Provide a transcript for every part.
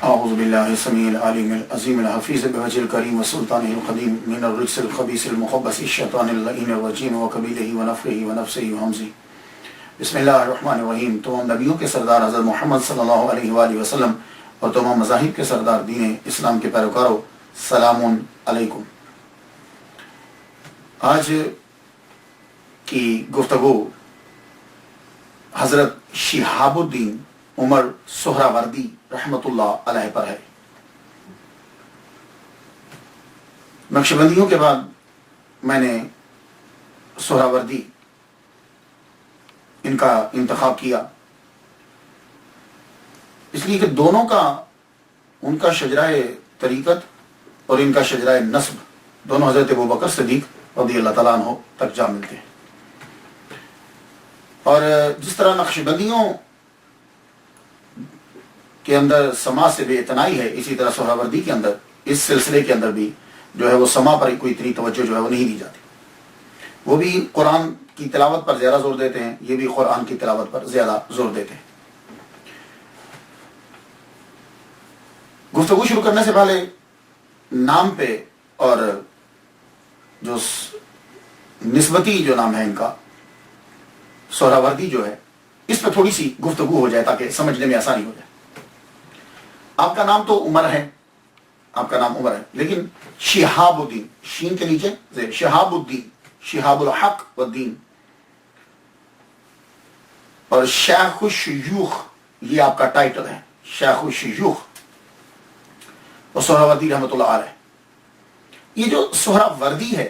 اعوذ باللہ السمیع العلیم العظیم الحفیظ بوجہ الکریم وسلطانہ القدیم من الرجس الخبیث المخبث الشیطان اللعین الرجیم وقبیلہ ونفخہ ونفثہ وہمزہ۔ بسم اللہ الرحمن الرحیم۔ تمام نبیوں کے سردار حضرت محمد صلی اللہ علیہ وآلہ وسلم اور تمام مذاہب کے سردار دین اسلام کے پیروکاروں، سلام علیکم۔ آج کی گفتگو حضرت شہاب الدین عمر سہراوردی رحمۃ اللہ علیہ پر ہے۔ نقشبندیوں کے بعد میں نے سہراوردی ان کا انتخاب کیا، اس لیے کہ دونوں کا ان کا شجرہ طریقت اور ان کا شجرہ نسب دونوں حضرت ابوبکر صدیق رضی اللہ تعالیٰ عنہ تک جا ملتے ہیں۔ اور جس طرح نقشبندیوں کے اندر سما سے بے اتنائی ہے، اسی طرح سہراوردی کے اندر اس سلسلے کے اندر بھی جو ہے وہ سما پر کوئی اتنی توجہ جو ہے وہ نہیں دی جاتی۔ وہ بھی قرآن کی تلاوت پر زیادہ زور دیتے ہیں، یہ بھی قرآن کی تلاوت پر زیادہ زور دیتے ہیں۔ گفتگو شروع کرنے سے پہلے نام پہ اور جو نسبتی جو نام ہے ان کا سہراوردی جو ہے، اس پہ تھوڑی سی گفتگو ہو جائے تاکہ سمجھنے میں آسانی ہو جائے۔ آپ کا نام تو عمر ہے، آپ کا نام عمر ہے، لیکن شہاب الدین، شین کے نیچے زیر، شہاب الدین، شہاب الحق والدین، اور شیخ الشیوخ یہ آپ کا ٹائٹل ہے، شیخ الشیوخ اور سہراوردی رحمۃ اللہ علیہ۔ یہ جو سہراوردی ہے،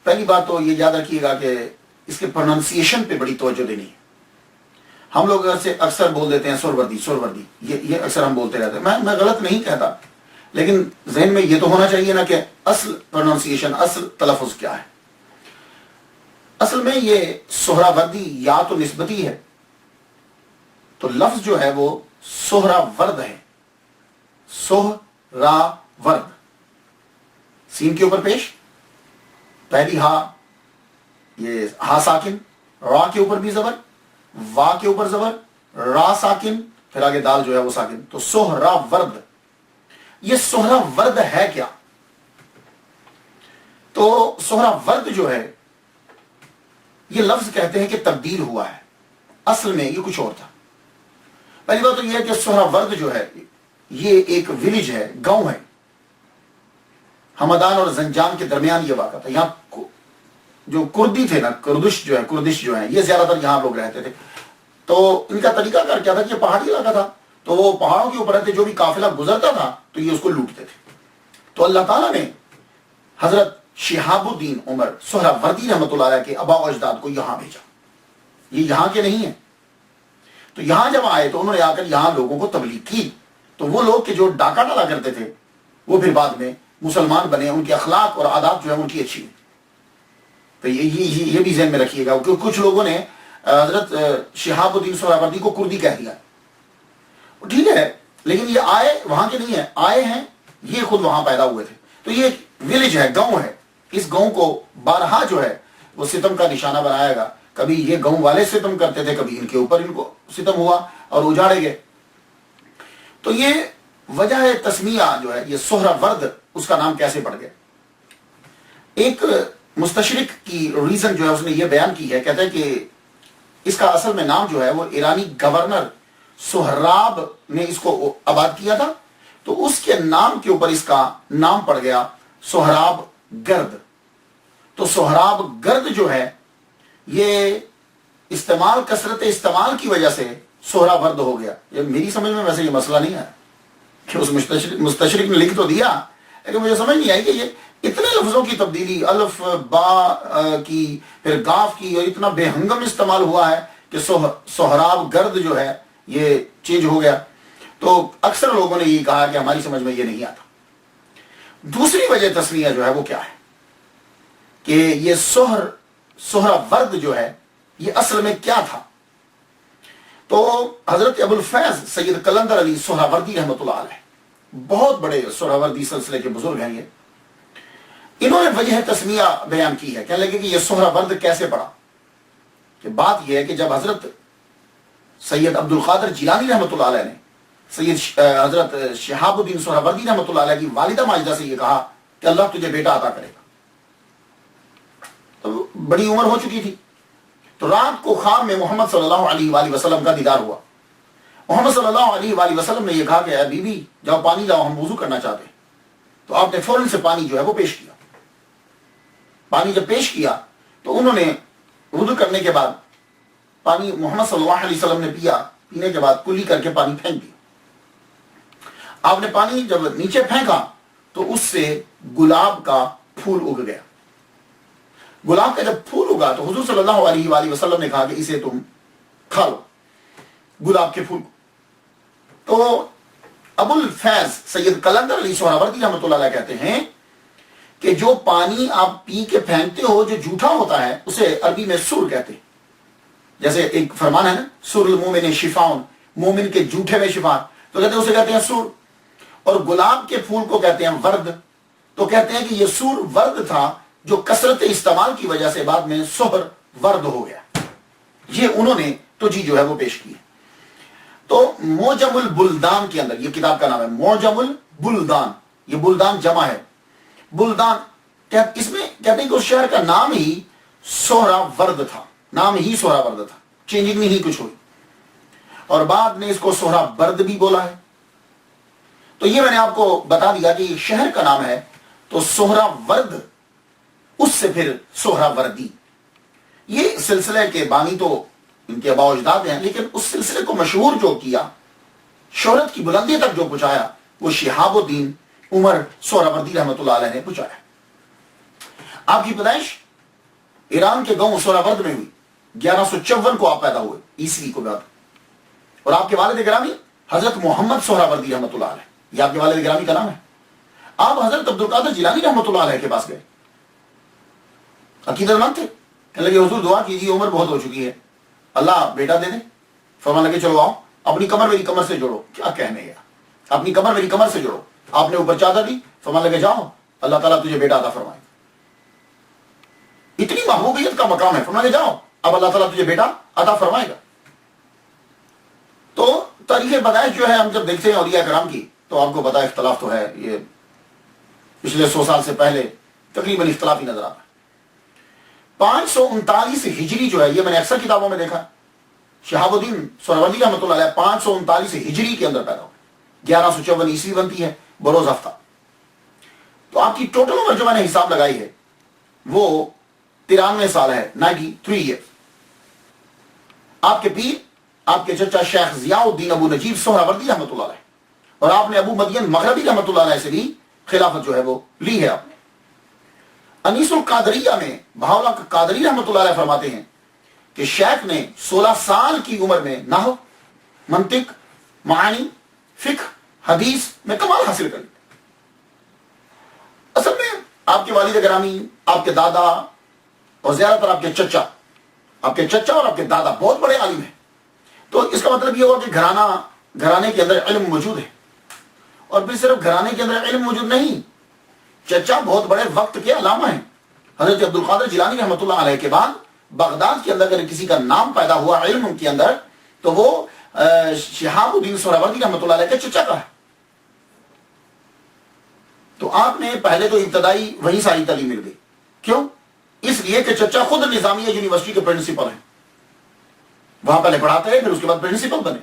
پہلی بات تو یہ یاد رکھیے گا کہ اس کے پروننسیشن پہ بڑی توجہ دینی ہے۔ ہم لوگ اکثر بول دیتے ہیں سہروردی، سہروردی، یہ اکثر ہم بولتے رہتے ہیں۔ میں غلط نہیں کہتا، لیکن ذہن میں یہ تو ہونا چاہیے نا کہ اصل پروننسیشن، اصل تلفظ کیا ہے۔ اصل میں یہ سہراوردی یا تو نسبتی ہے، تو لفظ جو ہے وہ سہراورد ہے، سہراورد، سین کے اوپر پیش، پہلی ہا، یہ ہا ساکن، را کے اوپر بھی زبر، وا کے اوپر زبر، را ساکن، پھر آگے دال جو ہے وہ ساکن، تو سہراورد۔ یہ سہراورد ہے کیا؟ تو سہراورد جو ہے یہ لفظ کہتے ہیں کہ تبدیل ہوا ہے، اصل میں یہ کچھ اور تھا۔ پہلی بات تو یہ ہے کہ سہراورد جو ہے یہ ایک ولیج ہے، گاؤں ہے، ہمدان اور زنجان کے درمیان یہ واقع تھا۔ یہاں جو کردی تھے نا، کردش جو ہیں، یہ زیادہ تر یہاں لوگ رہتے تھے۔ تو ان کا طریقہ کار کیا تھا کہ یہ پہاڑی علاقہ تھا، تو وہ پہاڑوں کے اوپر رہتے، جو بھی قافلہ گزرتا تھا تو یہ اس کو لوٹتے تھے۔ تو اللہ تعالیٰ نے حضرت شہاب الدین عمر سہراوردی رحمۃ اللہ علیہ کے آباء و اجداد کو یہاں بھیجا۔ یہ یہاں کے نہیں ہیں، تو یہاں جب آئے تو انہوں نے آ کر یہاں لوگوں کو تبلیغ کی۔ تو وہ لوگ کہ جو ڈاکہ ڈالا کرتے تھے وہ پھر بعد میں مسلمان بنے، ان کے اخلاق اور عادات جو ہے ان کی اچھی ہوئی۔ تو یہ بھی ذہن میں رکھیے گا، کیونکہ کچھ لوگوں نے حضرت شہاب الدین سہراوردی کو کردی کہہ دیا۔ ٹھیک ہے، لیکن یہ آئے وہاں کے نہیں ہیں، آئے ہیں یہ خود وہاں پیدا ہوئے تھے۔ تو یہ ویلیج ہے، گاؤں ہے، اس گاؤں کو بارہا جو ہے وہ ستم کا نشانہ بنایا گا۔ کبھی یہ گاؤں والے ستم کرتے تھے، کبھی ان کے اوپر ان کو ستم ہوا اور اجاڑے گئے۔ تو یہ وجہ تسمیہ جو ہے، یہ سہراورد اس کا نام کیسے پڑ گیا۔ ایک مستشرق کی ریزن جو ہے اس نے یہ بیان کی ہے، کہتا ہے کہ اس کا اصل میں نام جو ہے وہ ایرانی گورنر سہراب نے اس کو آباد کیا تھا، تو اس کے نام کے اوپر اس کا نام پڑ گیا سہراب گرد۔ تو سہراب گرد جو ہے یہ کثرت استعمال کی وجہ سے سہراورد ہو گیا۔ یہ میری سمجھ میں ویسے یہ مسئلہ نہیں ہے کہ اس مستشرق نے لکھ تو دیا، لیکن مجھے سمجھ نہیں آئی کہ یہ اتنے لفظوں کی تبدیلی، الف با کی پھر گاف کی، اور اتنا بے ہنگم استعمال ہوا ہے کہ سہراب گرد جو ہے یہ چینج ہو گیا۔ تو اکثر لوگوں نے یہ کہا کہ ہماری سمجھ میں یہ نہیں آتا۔ دوسری وجہ تسمیہ جو ہے وہ کیا ہے کہ یہ سہراورد جو ہے یہ اصل میں کیا تھا۔ تو حضرت ابو الفیض سید قلندر علی سہراوردی رحمۃ اللہ علیہ بہت بڑے سہراوردی سلسلے کے بزرگ ہیں، انہوں نے وجہ تسمیہ بیان کی ہے۔ کہنے لگے کہ یہ سہراورد کیسے پڑا، کہ بات یہ ہے کہ جب حضرت سید عبد القادر جیلانی رحمۃ اللہ علیہ نے سید حضرت شہاب الدین سہروردی رحمۃ اللہ علیہ کی والدہ ماجدہ سے یہ کہا کہ اللہ تجھے بیٹا عطا کرے گا. تو بڑی عمر ہو چکی تھی. تو رات کو خواب میں محمد صلی اللہ علیہ وآلہ وسلم کا دیدار ہوا. محمد صلی اللہ علیہ وآلہ وسلم نے یہ کہا کہ اے بی بی جاؤ پانی لاؤ، ہم وضو کرنا چاہتے ہیں. تو آپ نے فوراً سے پانی جو ہے وہ پیش کیا. پانی جب پیش کیا تو انہوں نے وضو کرنے کے بعد پانی محمد صلی اللہ علیہ وسلم نے پیا. پینے کے بعد کلی کر کے پانی پھینک دیا. آپ نے پانی جب نیچے پھینکا تو اس سے گلاب کا پھول اگ گیا. گلاب کا جب پھول اگا تو حضور صلی اللہ علیہ وآلہ وسلم نے کہا کہ اسے تم کھا لو، گلاب کے پھول کو. تو ابو الفیض سید قلندر علی سہروردی رحمۃ اللہ علیہ کہتے ہیں کہ جو پانی آپ پی کے پھینکتے ہو جو جھوٹا ہوتا ہے اسے عربی میں سر کہتے ہیں. جیسے ایک فرمان ہے نا، سر المومن شفاء، مومن کے جھوٹے میں شفا، تو کہتے ہیں اسے کہتے ہیں سر. اور گلاب کے پھول کو کہتے ہیں ورد. تو کہتے ہیں کہ یہ سر ورد تھا جو کثرت استعمال کی وجہ سے بعد میں سہر ورد ہو گیا. یہ انہوں نے توجیہ جو ہے وہ پیش کی ہے. تو موجم البلدان کے اندر، یہ کتاب کا نام ہے موجم البلدان، یہ بلدان جمع ہے. بلدان اس میں کہتے ہیں کہ اس شہر کا نام ہی سہرا ورد تھا، نام ہی سہرا ورد تھا، چینجنگ نہیں کچھ ہوئی، اور بعد نے اس کو سہرا برد بھی بولا ہے. تو یہ میں نے آپ کو بتا دیا کہ یہ شہر کا نام ہے. تو سہرا ورد، اس سے پھر سہرا وردی. یہ سلسلے کے بانی تو ان کے اباء و اجداد ہیں، لیکن اس سلسلے کو مشہور جو کیا، شہرت کی بلندی تک جو پہنچایا، وہ شہاب الدین عمر سہروردی رحمۃ اللہ علیہ نے پہنچایا. آپ کی پیدائش ایران کے گاؤں سہراورد میں ہوئی. 1154 کو آپ پیدا ہوئے عیسوی کو بعد. اور آپ کے والد گرامی حضرت محمد سہروردی رحمۃ اللہ علیہ، یہ آپ کے والد گرامی کا نام ہے. آپ حضرت عبد القادر جیلانی رحمۃ اللہ علیہ کے پاس گئے، عقیدت مند تھے. کہنے لگے حضور دعا کیجیے، عمر بہت ہو چکی ہے، اللہ بیٹا دے دے. فرمان لگے چلو آؤ، اپنی کمر میری کمر سے جوڑو. کیا کہنے یار، اپنی کمر میری کمر سے جوڑو. آپ نے اوپر چادر دی، فرمان لگے جاؤ اللہ تعالیٰ تجھے بیٹا عطا فرمائے. اتنی محبوبیت کا مقام ہے، فرمان لگے جاؤ اب اللہ تعالیٰ تجھے بیٹا عطا فرمائے گا. تو تاریخ پیدائش جو ہے ہم جب دیکھتے ہیں اولیاء کرام کی تو آپ کو پتا اختلاف تو ہے، یہ پچھلے 100 سال سے پہلے تقریباً اختلاف ہی نظر آتا ہے. 539 ہجری جو ہے، یہ میں نے اکثر کتابوں میں دیکھا، شہاب الدین سہروردی رحمۃ اللہ علیہ 539 ہجری کے اندر پیدا ہو، 1154 عیسوی بنتی ہے بروز ہفتہ. تو آپ کی ٹوٹل عمر جو میں نے حساب لگائی ہے وہ 93 سال ہے، 93 ایئر. آپ کے پیر، آپ کے چچا شیخ ضیاء الدین ابو نجیب سہروردی رحمۃ اللہ علیہ، اور آپ نے ابو مدین مغربی رحمۃ اللہ علیہ سے بھی خلافت جو ہے وہ لی ہے. آپ نے انیس القادریہ میں بہاؤاللہ قادری رحمۃ اللہ علیہ فرماتے ہیں کہ شیخ نے 16 سال کی عمر میں نحو، منطق، معانی، فقہ، حدیث میں کمال حاصل کر لی. اصل میں آپ کے والد گرامی، آپ کے دادا اور زیادہ تر آپ کے چچا اور آپ کے دادا بہت بڑے عالم ہیں. تو اس کا مطلب یہ ہوا کہ گھرانے کے اندر علم موجود ہے. اور پھر صرف گھرانے کے اندر علم موجود نہیں، چچا بہت بڑے وقت کے علامہ ہیں. حضرت عبد القادر جیلانی رحمۃ اللہ علیہ کے بعد بغداد کے اندر اگر کسی کا نام پیدا ہوا علم کے اندر تو وہ شہاب الدین سہروردی رحمۃ اللہ علیہ کے چچا کا ہے. تو آپ نے پہلے تو ابتدائی وہی ساری تعلیم مل گئی. کیوں؟ اس لیے کہ چچا خود نظامیہ یونیورسٹی کے پرنسپل ہیں، وہاں پہلے پڑھاتے رہے، پھر اس کے بعد پرنسپل بنے.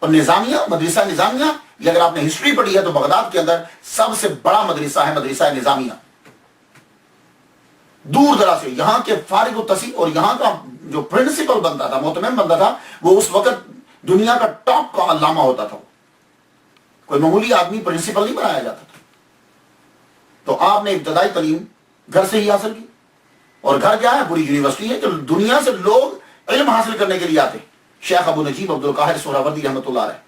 اور نظامیہ، مدرسہ نظامیہ، یہ اگر آپ نے ہسٹری پڑھی ہے تو بغداد کے اندر سب سے بڑا مدرسہ ہے مدرسہ نظامیہ. دور دراز سے یہاں کے فارغ التحصیل اور یہاں کا جو پرنسپل بنتا تھا، محتمم بنتا تھا، وہ اس وقت دنیا کا ٹاپ کا علامہ ہوتا تھا. کوئی معمولی آدمی پرنسپل نہیں بنایا جاتا تھا. تو آپ نے ابتدائی تعلیم گھر سے ہی حاصل کی. اور گھر کیا ہے؟ پوری یونیورسٹی ہے کہ دنیا سے لوگ علم حاصل کرنے کے لیے آتے. شیخ ابو نجیب عبد القاہر سہروردی رحمۃ اللہ علیہ،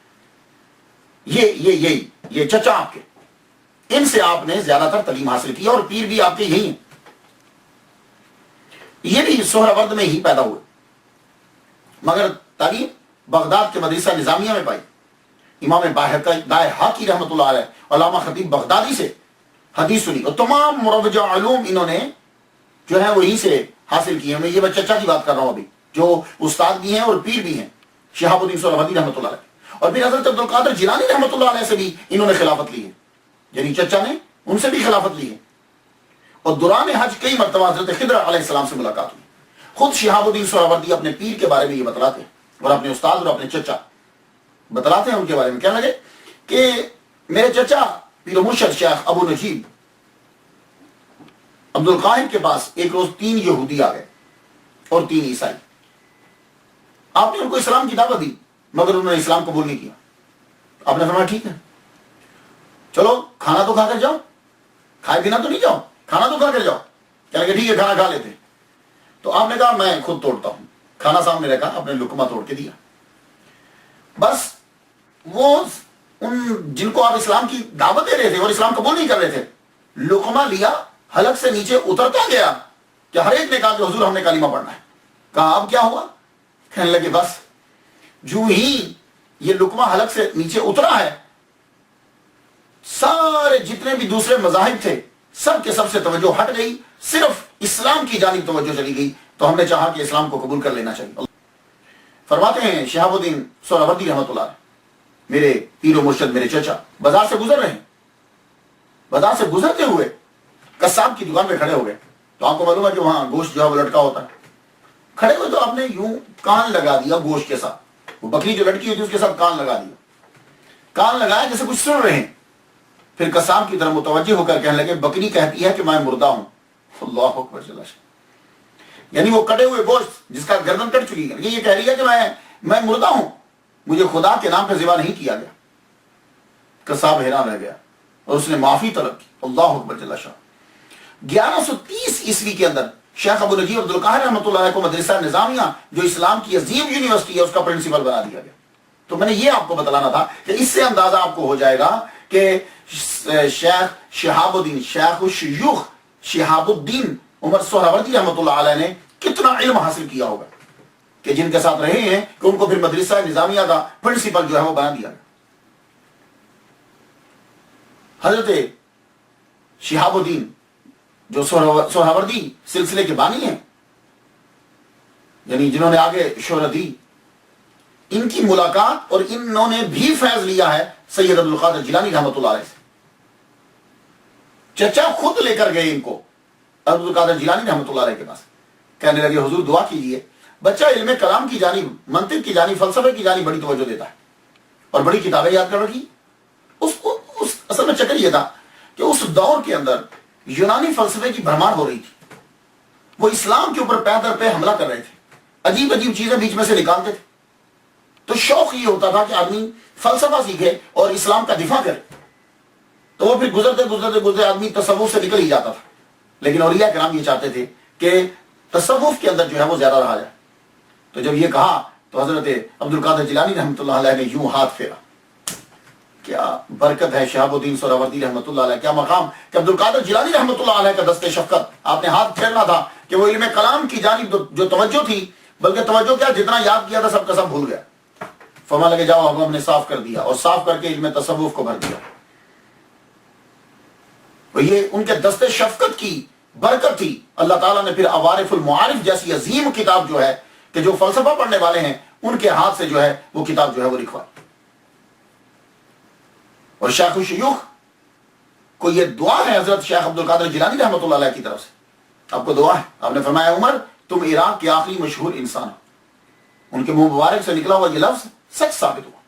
یہ چچا آپ کے، ان سے آپ نے زیادہ تر تعلیم حاصل کی. اور پیر بھی آپ کے یہی ہیں، یہ بھی سہرورد میں ہی پیدا ہوئے، مگر تعلیم بغداد کے مدرسہ نظامیہ میں پائی. امام باحقی رحمۃ اللہ علیہ، علامہ خطیب بغدادی سے حدیث سنی، اور تمام مروجہ علوم انہوں نے جو ہے وہیں سے حاصل کیے. میں یہ چچا کی بات کر رہا ہوں ابھی، جو استاد بھی ہیں اور پیر بھی ہیں، شہاب الدین سہروردی رحمۃ اللہ علیہ. اور پھر حضرت عبد القادر جیلانی رحمۃ اللہ علیہ سے بھی انہوں نے خلافت لی ہے، یعنی چچا نے ان سے بھی خلافت لی ہے، اور دوران حج کئی مرتبہ حضرت خضر علیہ السلام سے ملاقات ہوئی۔ خود شہاب الدین سہروردی اپنے پیر کے بارے میں یہ بتلاتے ہیں، اور اپنے استاد اور اپنے چچا بتلاتے ہیں ان کے بارے میں، کیا لگے کہ میرے چچا پیر و مرشد شیخ ابو نجیب عبد القاہر کے پاس ایک روز 3 یہودی آ گئے اور 3 عیسائی۔ آپ نے ان کو اسلام کی دعوت دی مگر انہوں نے اسلام قبول نہیں کیا۔ آپ نے فرمایا ٹھیک ہے چلو کھانا تو کھا کر جاؤ، کھائے بنا تو نہیں جاؤ، کھانا تو کھا کر جاؤ۔ کہنے لگے ٹھیک ہے کھانا کھا لیتے۔ تو آپ نے کہا میں خود توڑتا ہوں، کھانا سامنے رکھا، اپنے لقمہ توڑ کے دیا۔ بس وہ ان جن کو آپ اسلام کی دعوت دے رہے تھے اور اسلام قبول نہیں کر رہے تھے، لقمہ لیا، حلق سے نیچے اترتا گیا کہ ہر ایک نے کہا کہ حضور ہم نے کلمہ پڑھنا ہے۔ کہا اب کیا ہوا؟ کہنے لگے بس جو ہی یہ لقمہ حلق سے نیچے اترا ہے، سارے جتنے بھی دوسرے مذاہب تھے سب کے سب سے توجہ ہٹ گئی، صرف اسلام کی جانب توجہ چلی گئی۔ تو ہم نے چاہا کہ اسلام کو قبول کر لینا چاہیے۔ فرماتے ہیں شہاب الدین سہروردی رحمۃ اللہ علیہ، میرے پیر و مرشد میرے چچا بازار سے گزر رہے ہیں، بازار سے گزرتے ہوئے قصاب کی دکان پہ کھڑے ہو گئے۔ تو آپ کو معلوم ہے کہ وہاں گوشت جو ہے وہ لٹکا ہوتا ہے، کھڑے ہوئے تو آپ نے یوں کان لگا دیا گوشت کے ساتھ، وہ بکری جو لٹکی ہوتی ہے اس کے ساتھ کان لگا دیا، کان لگایا جیسے کچھ سن رہے ہیں۔ پھر قصاب کی طرف متوجہ ہو کر کہنے لگے بکری کہتی ہے کہ میں مردہ ہوں۔ اللہ اکبر جل شانہ، یعنی وہ کٹے ہوئے گوشت جس کا گردن کٹ چکی ہے یہ کہہ رہی ہے کہ میں مردہ ہوں، مجھے خدا کے نام پہ ذبح نہیں کیا گیا۔ قصاب حیران رہ گیا اور اس نے معافی طلب کی۔ اللہ اکبر جل شانہ۔ 1130 عیسوی کے اندر شیخ ابو نجیب عبد القاہر رحمۃ اللہ علیہ کو مدرسہ نظامیہ جو اسلام کی عظیم یونیورسٹی ہے اس کا پرنسپل بنا دیا گیا۔ تو میں نے یہ آپ کو بتلانا تھا کہ اس سے اندازہ آپ کو ہو جائے گا کہ شیخ شہاب الدین شیخ الشیوخ شہاب الدین عمر سہروردی رحمۃ اللہ علیہ نے کتنا علم حاصل کیا ہوگا کہ جن کے ساتھ رہے ہیں کہ ان کو پھر مدرسہ نظامیہ کا پرنسپل جو ہے وہ بنا دیا گیا۔ حضرت شہاب الدین جو سہروردی سلسلے کے بانی ہیں، یعنی جنہوں نے آگے شہرت دی، ان کی ملاقات اور انہوں نے بھی فیض لیا ہے سید عبد القادر جیلانی رحمۃ اللہ علیہ سے۔ چچا خود لے کر گئے ان کو عبد القادر جیلانی رحمۃ اللہ علیہ کے پاس، کہنے لگے حضور دعا کیجئے، بچہ علم کلام کی جانب، منطق کی جانب، فلسفے کی جانب بڑی توجہ دیتا ہے اور بڑی کتابیں یاد کر رکھی۔ اس اصل میں چکر یہ تھا کہ اس دور کے اندر یونانی فلسفے کی بھرمار ہو رہی تھی، وہ اسلام کے اوپر پے در پے حملہ کر رہے تھے، عجیب عجیب چیزیں بیچ میں سے نکالتے تھے۔ تو شوق یہ ہوتا تھا کہ آدمی فلسفہ سیکھے اور اسلام کا دفاع کرے، تو وہ پھر گزرتے آدمی تصوف سے نکل ہی جاتا تھا۔ لیکن اولیاء کرام یہ چاہتے تھے کہ تصوف کے اندر جو ہے وہ زیادہ رہا جائے۔ تو جب یہ کہا تو حضرت عبد القادر جیلانی رحمۃ اللہ علیہ نے یوں ہاتھ پھیرا۔ کیا برکت ہے شہاب الدین سہروردی رحمۃ اللہ علیہ، کیا مقام کہ عبد القادر جیلانی رحمۃ اللہ علیہ کا دست شفقت، آپ نے ہاتھ پھیرنا تھا کہ وہ علم کلام کی جانب جو توجہ تھی، بلکہ توجہ کیا جتنا یاد کیا تھا سب کا سب بھول گیا۔ فرما لگے جاؤ ہم نے صاف کر دیا، اور صاف کر کے علم تصوف کو بھر دیا۔ تو یہ ان کے دست شفقت کی برکت تھی۔ اللہ تعالیٰ نے پھر عوارف المعارف جیسی عظیم کتاب جو ہے کہ جو فلسفہ پڑھنے والے ہیں ان کے ہاتھ سے جو ہے وہ کتاب جو ہے وہ لکھوائی۔ اور شیخ الشیوخ کو یہ دعا ہے حضرت شیخ عبد القادر جیلانی رحمۃ اللہ علیہ کی طرف سے، آپ کو دعا ہے، آپ نے فرمایا عمر تم عراق کے آخری مشہور انسان ہو۔ ان کے منہ مبارک سے نکلا ہوا یہ لفظ سچ ثابت ہوا۔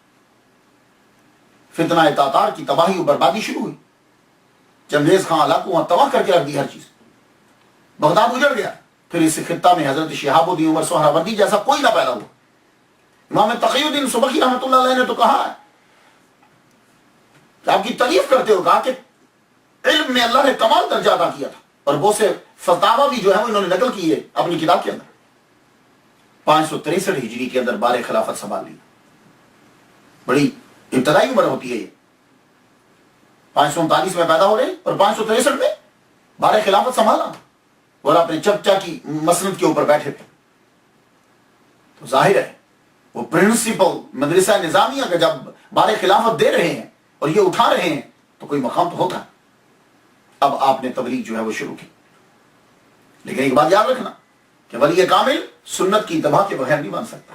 فتنہ تاتار کی تباہی و بربادی شروع ہوئی، چنگیز خان علاقوں وہاں تباہ کر کے رکھ دی ہر چیز، بغداد اجڑ گیا۔ پھر اس خطہ میں حضرت شہاب الدین عمر سہروردی جیسا کوئی نہ پیدا ہوا۔ امام تقی الدین سبکی رحمۃ اللہ علیہ نے تو کہا ہے کہ آپ کی تعریف کرتے ہو، کہا کہ علم میں اللہ نے کمال درجہ عطا کیا تھا، اور وہ سے فتاوی بھی جو ہے وہ انہوں نے نقل کی ہے اپنی کتاب کے اندر۔ 563 ہجری کے اندر بار خلافت سنبھال لی، بڑی ابتدائی عمر ہوتی ہے یہ، 539 میں پیدا ہو رہے اور 563 میں بار خلافت سنبھالا، اور اپنے چچا کی مسند کے اوپر بیٹھے تھے۔ تو ظاہر ہے وہ پرنسپل مدرسہ نظامیہ کا جب بار خلافت دے رہے ہیں اور یہ اٹھا رہے ہیں تو کوئی مقام تو ہوگا۔ اب آپ نے تبلیغ جو ہے وہ شروع کی، لیکن ایک بات یاد رکھنا کہ ولی کامل سنت کی اتباع کے بغیر نہیں بن سکتا۔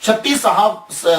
36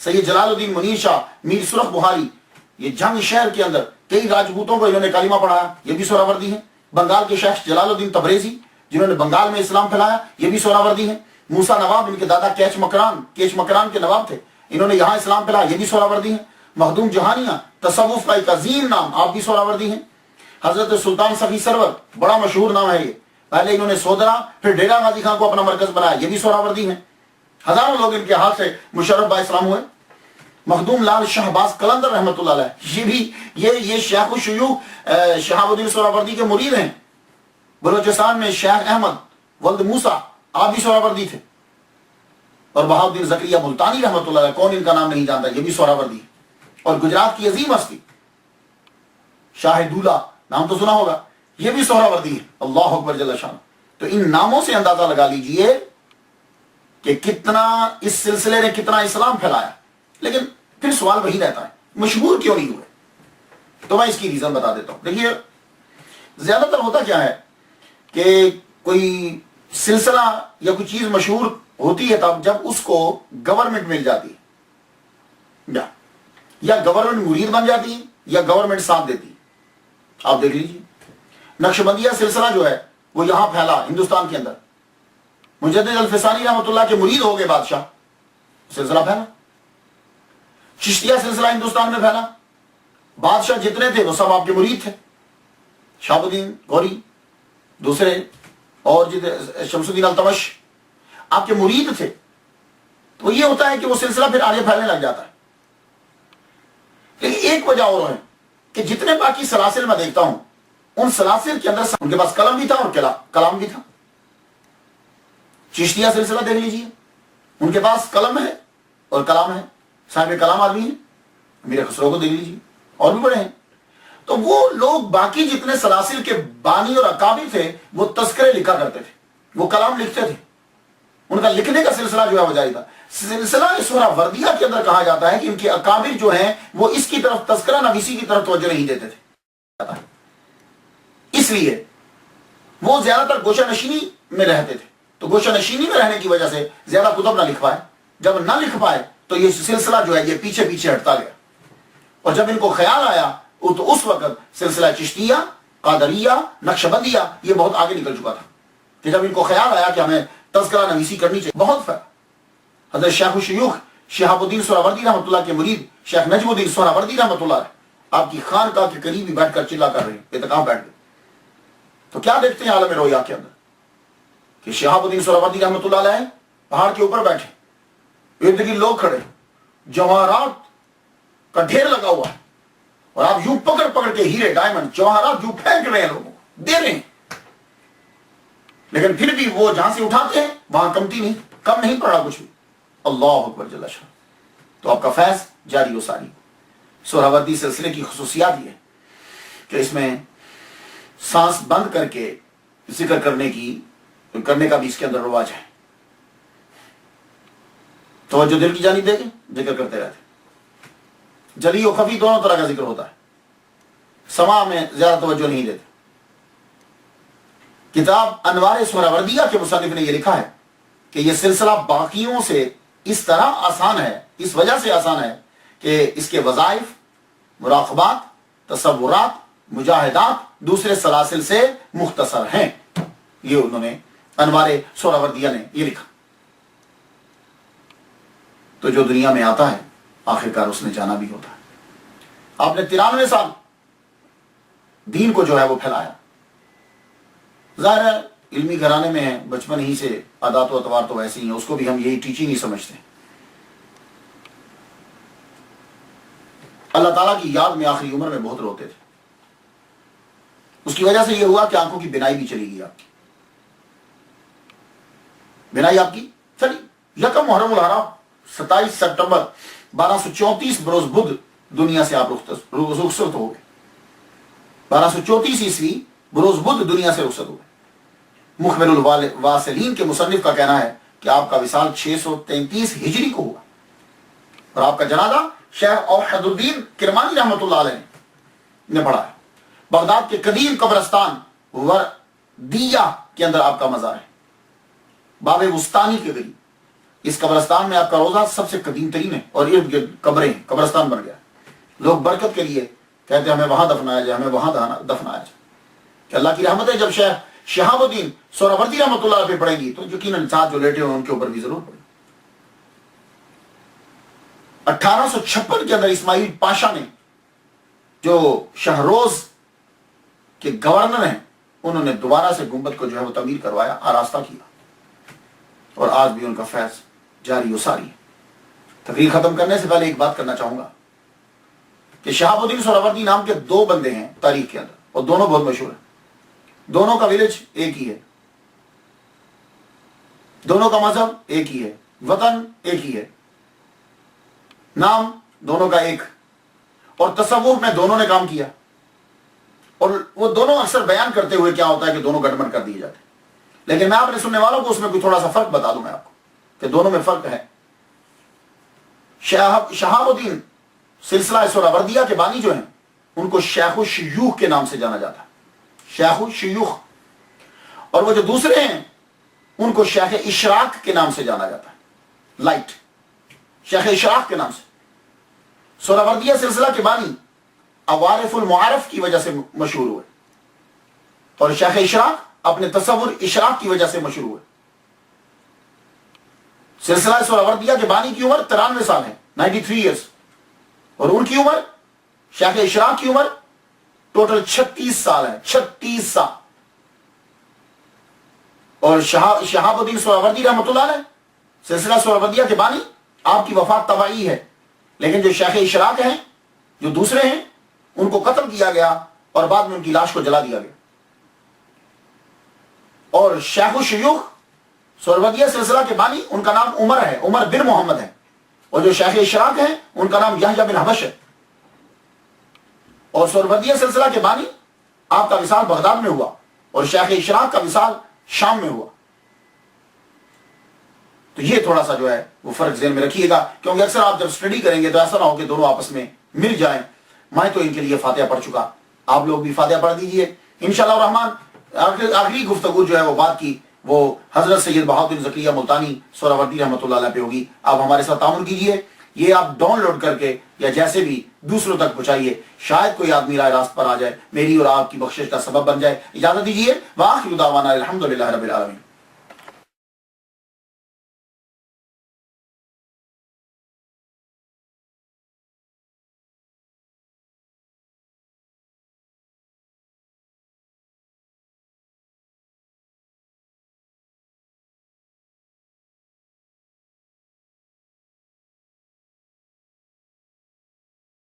سید جلال الدین منیر شاہ میر سرخ بخاری، یہ جنگ شہر کے اندر کئی راجپوتوں کو انہوں نے کلمہ پڑھایا، یہ بھی سہراوردی ہیں۔ بنگال کے شیخ جلال الدین تبریزی جنہوں نے بنگال میں اسلام پھیلایا، یہ بھی سہراوردی ہیں۔ موسیٰ نواب، ان کے دادا کیچ مکران کے نواب تھے، انہوں نے یہاں اسلام پھیلایا، یہ بھی سہراوردی ہیں۔ مخدوم جہانیہ تصوف کا ایک عظیم نام، آپ بھی سہراوردی ہیں۔ حضرت سلطان صفی سرور، بڑا مشہور نام ہے یہ، پہلے انہوں نے سودرا پھر ڈیرہ غازی خان کو اپنا مرکز بنایا، یہ بھی سہراوردی ہیں۔ ہزاروں لوگ ان کے ہاتھ سے مشرف با اسلام ہوئے۔ مخدوم لال شہباز قلندر رحمۃ اللہ علیہ، یہ بھی یہ شیخ الشیوخ شہاب الدین سہراوردی کے مرید ہیں۔ بلوچستان میں شیخ احمد ولد موسیٰ، آپ بھی سہراوردی تھے۔ اور بہاؤالدین زکریا ملتانی رحمۃ اللہ علیہ، کون ان کا نام نہیں جانتا، یہ بھی سہراوردی ہے۔ اور گجرات کی عظیم ہستی شاہ دولہ، نام تو سنا ہوگا، یہ بھی سہراوردی ہے۔ اللہ اکبر جل شان۔ تو ان ناموں سے اندازہ لگا لیجئے کہ کتنا اس سلسلے نے کتنا اسلام پھیلایا۔ لیکن پھر سوال وہی رہتا ہے، مشہور کیوں نہیں ہوئے؟ تو میں اس کی ریزن بتا دیتا ہوں۔ دیکھیے، زیادہ تر ہوتا کیا ہے کہ کوئی سلسلہ یا کوئی چیز مشہور ہوتی ہے تب جب اس کو گورنمنٹ مل جاتی ہے، یا گورنمنٹ مرید بن جاتی ہے، یا گورنمنٹ ساتھ دیتی ہے۔ آپ دیکھ لیجیے، نقشبندیہ سلسلہ جو ہے وہ یہاں پھیلا ہندوستان کے اندر، مجدد الفسانی رحمۃ اللہ کے مرید ہو گئے بادشاہ، سلسلہ پھیلا۔ چشتیہ سلسلہ ہندوستان میں پھیلا، بادشاہ جتنے تھے وہ سب آپ کے مرید تھے، شہاب الدین غوری دوسرے اور شمس الدین التمش آپ کے مرید تھے۔ تو یہ ہوتا ہے کہ وہ سلسلہ پھر آگے پھیلنے لگ جاتا ہے۔ لیکن ایک وجہ اور ہے کہ جتنے باقی سلاسل میں دیکھتا ہوں، ان سلاسل کے اندر ان کے پاس قلم بھی تھا اور کلام بھی تھا۔ چشتیہ سلسلہ دیکھ لیجیے، ان کے پاس قلم ہے اور کلام ہے، صاحب کلام آدمی ہے۔ میرے خسرو کو دیکھ لیجیے، اور بھی بڑے ہیں۔ تو وہ لوگ باقی جتنے سلاسل کے بانی اور اکابر تھے وہ تذکرے لکھا کرتے تھے، وہ کلام لکھتے تھے، ان کا لکھنے کا سلسلہ جو ہے وہ جاری تھا۔ سلسلہ سہراوردیہ کے اندر کہا جاتا ہے کہ ان کے اکابر جو ہیں وہ اس کی طرف تذکرہ نویسی کی طرف توجہ نہیں دیتے تھے، اس لیے وہ زیادہ تر گوشہ نشینی میں رہتے تھے۔ تو گوشہ نشینی میں رہنے کی وجہ سے زیادہ کتب نہ لکھ پائے، جب نہ لکھ پائے تو یہ سلسلہ جو ہے یہ پیچھے پیچھے ہٹتا گیا۔ اور جب ان کو خیال آیا تو اس وقت سلسلہ چشتیہ، قادریہ، نقشبندیہ یہ بہت آگے نکل چکا تھا، کہ جب ان کو خیال آیا کہ ہمیں تذکرہ نویسی کرنی چاہیے، بہت فرق۔ حضرت شیخ الشیوخ شہاب الدین سہراوردی رحمۃ اللہ کے مرید شیخ نجم الدین سہراوردی رحمۃ اللہ آپ کی خانقاہ کے قریب ہی بیٹھ کر چلا کر رہے ہیں، اعتکاف بیٹھ گئے۔ تو کیا دیکھتے ہیں عالم رویا کے اندر کہ شہاب الدین سہراوردی رحمۃ اللہ علیہ پہاڑ کے اوپر بیٹھے، ارد گرد لوگ کھڑے، جواہرات کا ڈھیر لگا ہوا ہے، اور آپ یوں پکڑ پکڑ کے ہیرے ڈائمنڈ جواہرات یوں پھینک رہے ہیں، لوگوں کو دے رہے ہیں، لیکن پھر بھی وہ جہاں سے اٹھاتے ہیں وہاں کمتی نہیں، کم نہیں پڑا کچھ بھی۔ اللہ اکبر جل شان۔ تو آپ کا فیض جاری و ساری۔ سہراوردی سلسلے کی خصوصیات یہ ہے کہ اس میں سانس بند کر کے ذکر کرنے کا بھی اس کے اندر رواج ہے۔ توجہ دل کی جانب دے کے ذکر کرتے رہتے، جلی و خفی دونوں طرح کا ذکر ہوتا ہے، سما میں زیادہ توجہ نہیں دیتے۔ کتاب انوار سہراوردیہ کے مصنف نے یہ لکھا ہے کہ یہ سلسلہ باقیوں سے اس طرح آسان ہے، اس وجہ سے آسان ہے کہ اس کے وظائف، مراقبات، تصورات، مجاہدات دوسرے سلاسل سے مختصر ہیں۔ یہ انہوں نے انوار سہراوردیہ نے یہ لکھا۔ تو جو دنیا میں آتا ہے آخرکار اس نے جانا بھی ہوتا ہے۔ آپ نے 93 سال دین کو جو ہے وہ پھیلایا۔ ظاہر ہے علمی گھرانے میں ہے، بچپن ہی سے عادات و اطوار تو ویسے ہی ہیں، اس کو بھی ہم یہی ٹیچنگ ہی سمجھتے ہیں۔ اللہ تعالیٰ کی یاد میں آخری عمر میں بہت روتے تھے، اس کی وجہ سے یہ ہوا کہ آنکھوں کی بینائی بھی چلی گئی، آپ کی بینائی آپ کی چلی۔ یکم محرم الحرام 27 سپٹمبر 1234 بروز بدھ دنیا سے آپ رخصت ہو گئے۔ 1234 عیسوی بروز بدھ دنیا سے رخصت ہو گئے۔ مخبر الواصلین کے مصنف کا کہنا ہے کہ آپ کا وصال 633 ہجری کو ہوا، اور آپ کا جنازہ شیخ اوحد الدین کرمانی رحمۃ اللہ علیہ نے پڑھا ہے۔ بغداد کے قدیم قبرستان وردیہ کے اندر آپ کا مزار ہے، باب وسطانی کے قریب۔ اس قبرستان میں آپ کا روزہ سب سے قدیم ترین ہے اور ارد گرد قبریں، قبرستان بن گیا. لوگ برکت کے لیے کہتے ہیں ہمیں وہاں دفنایا جائے، ہمیں وہاں دفنایا جائے. کہ اللہ کی رحمت ہے جب شیخ شہاب الدین سہروردی رحمۃ اللہ پہ پڑے گی تو یقیناً ساتھ جو لیٹے ہوئے ان کے اوپر بھی ضرور پڑے. 1856 کے اندر اسماعیل پاشا نے جو شہروز کے گورنر ہیں انہوں نے دوبارہ سے گنبد کو جو ہے وہ تعمیر کروایا، آراستہ کیا، اور آج بھی ان کا فیض جاری و ساری ہے. تقریر ختم کرنے سے پہلے ایک بات کرنا چاہوں گا کہ شہاب الدین سہروردی نام کے 2 بندے ہیں تاریخ کے اندر اور دونوں بہت مشہور ہیں. دونوں کا ولیج ایک ہی ہے، دونوں کا مذہب ایک ہی ہے، وطن ایک ہی ہے، نام دونوں کا ایک، اور تصوف میں دونوں نے کام کیا. اور وہ دونوں اکثر بیان کرتے ہوئے کیا ہوتا ہے کہ دونوں گٹمٹ کر دیے جاتے ہیں. لیکن میں اپنے سننے والوں کو اس میں کوئی تھوڑا سا فرق بتا دوں میں آپ کو کہ دونوں میں فرق ہے. شہاب الدین سلسلہ سہروردیہ کے بانی جو ہیں ان کو شیخ الشیوخ کے نام سے جانا جاتا ہے، شیخ الشیوخ. اور وہ جو دوسرے ہیں ان کو شیخ اشراق کے نام سے جانا جاتا ہے، لائٹ، شیخ اشراق کے نام سے. سہروردیہ سلسلہ کے بانی عوارف المعارف کی وجہ سے مشہور ہوئے اور شیخ اشراق اپنے تصور اشراق کی وجہ سے مشہور ہوئے. سلسلہ سہروردیہ کے بانی کی عمر 93 سال ہے، 93 ایئرس، اور ان کی عمر، شیخ اشراق کی عمر ٹوٹل 36 سال ہے، 36 سال. اور شہاب الدین سہروردی رحمۃ اللہ علیہ سلسلہ سہروردیہ کے بانی، آپ کی وفات طبعی ہے، لیکن جو شیخ اشراق ہیں جو دوسرے ہیں ان کو قتل کیا گیا اور بعد میں ان کی لاش کو جلا دیا گیا. اور شیخ الشیوخ سہروردیہ سلسلہ کے بانی ان کا نام عمر ہے، عمر بن محمد ہے، اور جو شیخ اشراق ہیں ان کا نام یحییٰ بن حبش ہے. اور سہروردیہ سلسلہ کے بانی آپ کا وصال بغداد میں ہوا اور شیخ اشراق کا وصال شام میں ہوا. تو یہ تھوڑا سا جو ہے وہ فرق ذہن میں رکھیے گا، کیونکہ اکثر آپ جب سٹڈی کریں گے تو ایسا نہ ہو کہ دونوں آپس میں مل جائیں. میں تو ان کے لیے فاتحہ پڑھ چکا، آپ لوگ بھی فاتحہ پڑھ دیجئے انشاءاللہ الرحمن. آخری گفتگو جو ہے وہ بات کی وہ حضرت سید بہاؤالدین زکریا ملتانی سہروردی رحمۃ اللہ علیہ پہ ہوگی. آپ ہمارے ساتھ تعاون کیجئے، یہ آپ ڈاؤن لوڈ کر کے یا جیسے بھی دوسروں تک پہنچائیے، شاید کوئی آدمی راہ راست پر آ جائے، میری اور آپ کی بخشش کا سبب بن جائے. اجازت دیجیے، وآخر دعوانا الحمدللہ رب العالمین.